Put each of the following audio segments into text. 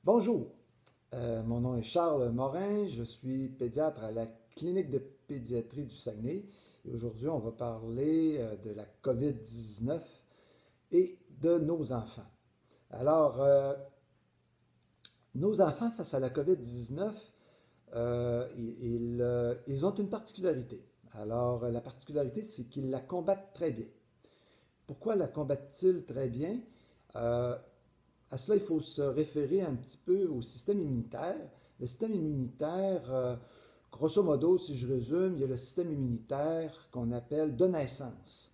Bonjour, mon nom est Charles Morin, je suis pédiatre à la clinique de pédiatrie du Saguenay et aujourd'hui on va parler de la COVID-19 et de nos enfants. Alors, nos enfants face à la COVID-19, ils ont une particularité. Alors, la particularité, c'est qu'ils la combattent très bien. Pourquoi la combattent-ils très bien? Euh, À cela, il faut se référer un petit peu au système immunitaire. Le système immunitaire, grosso modo, si je résume, il y a le système immunitaire qu'on appelle de naissance.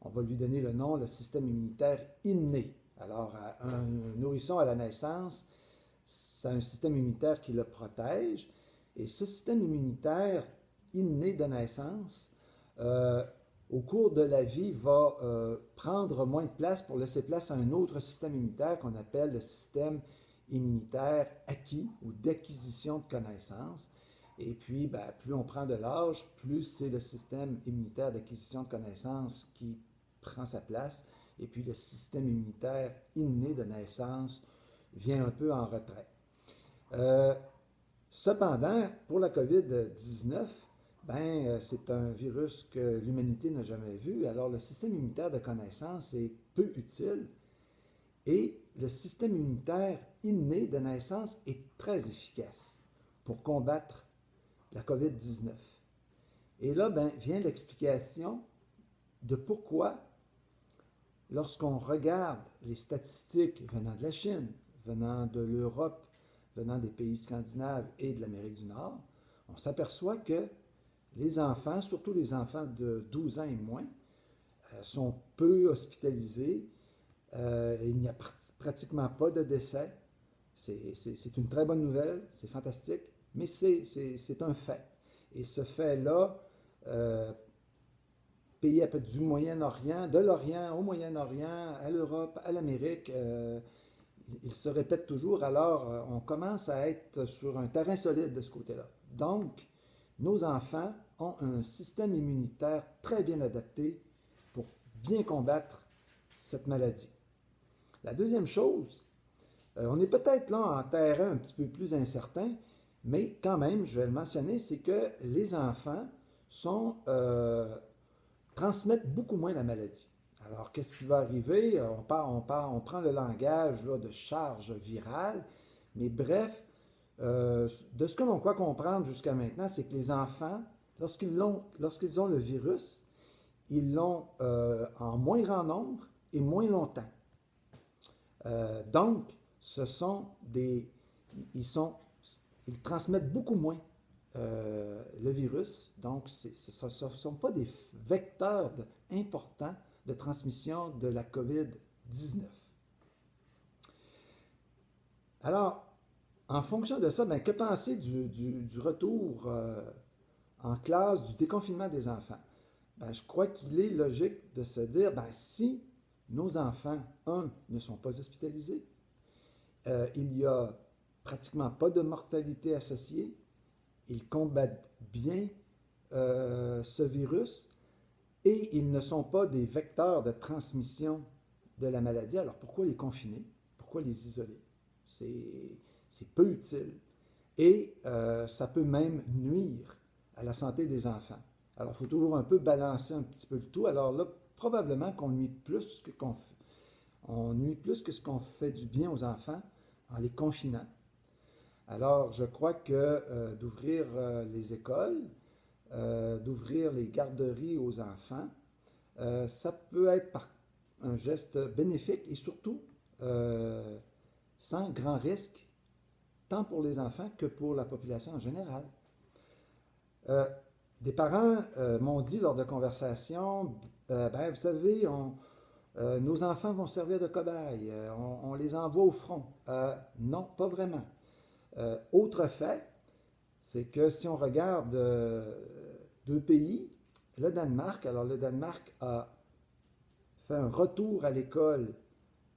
On va lui donner le nom, le système immunitaire inné. Alors, un nourrisson à la naissance, c'est un système immunitaire qui le protège. Et ce système immunitaire inné de naissance, euh, au cours de la vie, va prendre moins de place pour laisser place à un autre système immunitaire qu'on appelle le système immunitaire acquis ou d'acquisition de connaissances. Et puis, ben, plus on prend de l'âge, plus c'est le système immunitaire d'acquisition de connaissances qui prend sa place. Et puis, le système immunitaire inné de naissance vient un peu en retrait. Euh, Cependant, pour la COVID-19, ben, c'est un virus que l'humanité n'a jamais vu. Alors, le système immunitaire de connaissance est peu utile et le système immunitaire inné de naissance est très efficace pour combattre la COVID-19. Et là, ben, vient l'explication de pourquoi, lorsqu'on regarde les statistiques venant de la Chine, venant de l'Europe, venant des pays scandinaves et de l'Amérique du Nord, on s'aperçoit que les enfants, surtout les enfants de 12 ans et moins, sont peu hospitalisés. Il n'y a pratiquement pas de décès. C'est une très bonne nouvelle, c'est fantastique, mais c'est un fait. Et ce fait-là, euh, pays du Moyen-Orient, de l'Orient au Moyen-Orient, à l'Europe, à l'Amérique, il se répète toujours. Alors, on commence à être sur un terrain solide de ce côté-là. Donc, nos enfants ont un système immunitaire très bien adapté pour bien combattre cette maladie. La deuxième chose, on est peut-être là en terrain un petit peu plus incertain, mais quand même, je vais le mentionner, c'est que les enfants sont, transmettent beaucoup moins la maladie. Alors, qu'est-ce qui va arriver? On prend le langage là, de charge virale, mais bref, de ce que l'on croit comprendre jusqu'à maintenant, c'est que les enfants, lorsqu'ils ont le virus, ils l'ont en moins grand nombre et moins longtemps. Donc, ce sont des, ils sont, ils transmettent beaucoup moins le virus. Donc, ce ne sont pas des vecteurs importants de transmission de la COVID-19. Alors, en fonction de ça, ben, que penser du retour en classe, du déconfinement des enfants? Ben, je crois qu'il est logique de se dire, ben, si nos enfants, ne sont pas hospitalisés, il n'y a pratiquement pas de mortalité associée, ils combattent bien ce virus et ils ne sont pas des vecteurs de transmission de la maladie. Alors pourquoi les confiner? Pourquoi les isoler? C'est peu utile. Et ça peut même nuire à la santé des enfants. Alors il faut toujours un peu balancer un petit peu le tout. Alors là, probablement qu'on nuit plus que on nuit plus que ce qu'on fait du bien aux enfants en les confinant. Alors, je crois que d'ouvrir les écoles, d'ouvrir les garderies aux enfants, ça peut être un geste bénéfique et surtout euh, sans grand risque, tant pour les enfants que pour la population en général. Euh, des parents m'ont dit lors de conversations, ben, vous savez, nos enfants vont servir de cobayes, on les envoie au front. Non, pas vraiment. Autre fait, c'est que si on regarde deux pays, le Danemark, alors le Danemark a fait un retour à l'école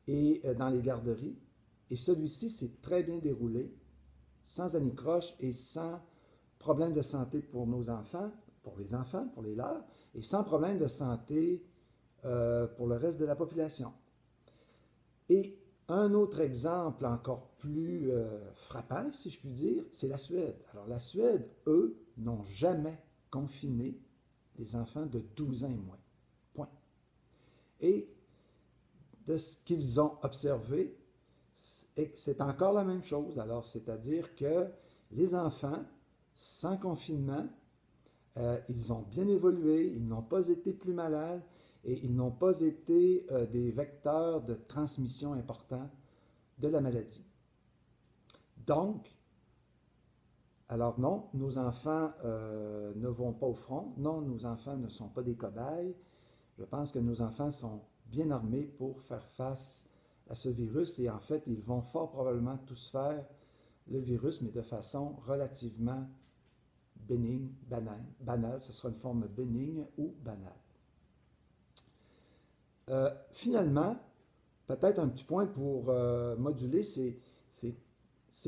et dans les garderies, et celui-ci s'est très bien déroulé, sans anicroche et sans problème de santé pour nos enfants, pour les leurs, et sans problème de santé pour le reste de la population. Et Un autre exemple encore plus frappant, si je puis dire, c'est la Suède. Alors la Suède, eux, n'ont jamais confiné les enfants de 12 ans et moins. Point. Et de ce qu'ils ont observé, c'est encore la même chose. Alors, c'est-à-dire que les enfants, sans confinement, ils ont bien évolué, ils n'ont pas été plus malades et ils n'ont pas été des vecteurs de transmission importants de la maladie. Donc, alors non, nos enfants ne vont pas au front, non, nos enfants ne sont pas des cobayes. Je pense que nos enfants sont bien armés pour faire face à ce virus et en fait, ils vont fort probablement tous faire le virus, mais de façon relativement bénigne, banale. Ce sera une forme bénigne ou banale. Finalement, peut-être un petit point pour moduler, c'est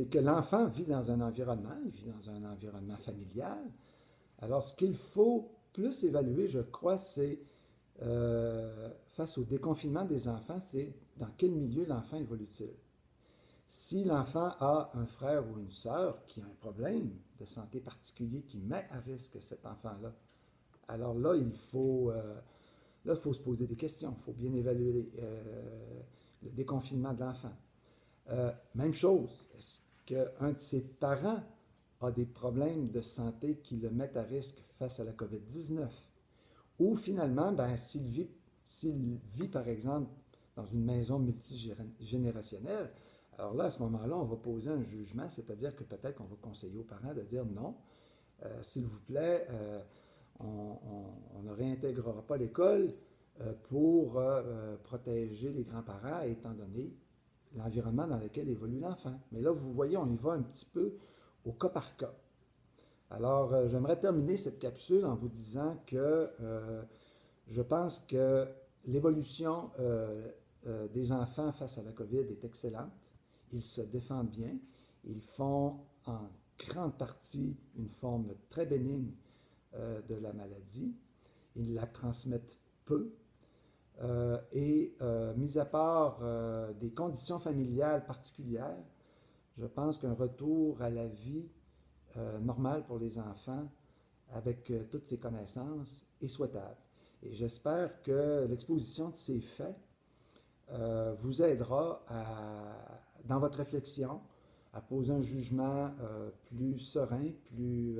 que l'enfant vit dans un environnement, il vit dans un environnement familial. Alors, ce qu'il faut plus évaluer, je crois, c'est face au déconfinement des enfants, c'est dans quel milieu l'enfant évolue-t-il. Si l'enfant a un frère ou une sœur qui a un problème de santé particulier qui met à risque cet enfant-là, alors là, il faut se poser des questions. Il faut bien évaluer le déconfinement de l'enfant. Même chose, est-ce qu'un de ses parents a des problèmes de santé qui le mettent à risque face à la COVID-19? Ou finalement, ben, s'il vit, par exemple, dans une maison multigénérationnelle, alors là, à ce moment-là, on va poser un jugement, c'est-à-dire que peut-être qu'on va conseiller aux parents de dire non, s'il vous plaît, on ne réintégrera pas l'école pour protéger les grands-parents, étant donné l'environnement dans lequel évolue l'enfant. Mais là, vous voyez, on y va un petit peu au cas par cas. Alors, j'aimerais terminer cette capsule en vous disant que je pense que l'évolution des enfants face à la COVID est excellente. Ils se défendent bien. Ils font en grande partie une forme très bénigne de la maladie. Ils la transmettent peu. Mis à part des conditions familiales particulières, je pense qu'un retour à la vie normale pour les enfants avec toutes ces connaissances est souhaitable. Et j'espère que l'exposition de ces faits vous aidera dans votre réflexion à poser un jugement plus serein, plus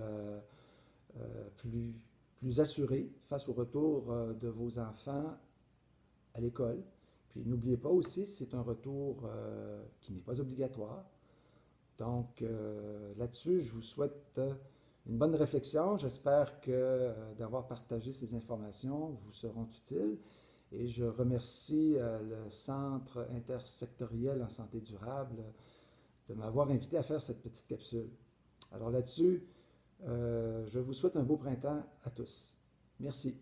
assuré face au retour de vos enfants à l'école. Puis n'oubliez pas aussi, c'est un retour qui n'est pas obligatoire. Donc là-dessus, je vous souhaite une bonne réflexion. J'espère que d'avoir partagé ces informations vous seront utiles. Et je remercie le Centre intersectoriel en santé durable de m'avoir invité à faire cette petite capsule. Alors là-dessus, je vous souhaite un beau printemps à tous. Merci.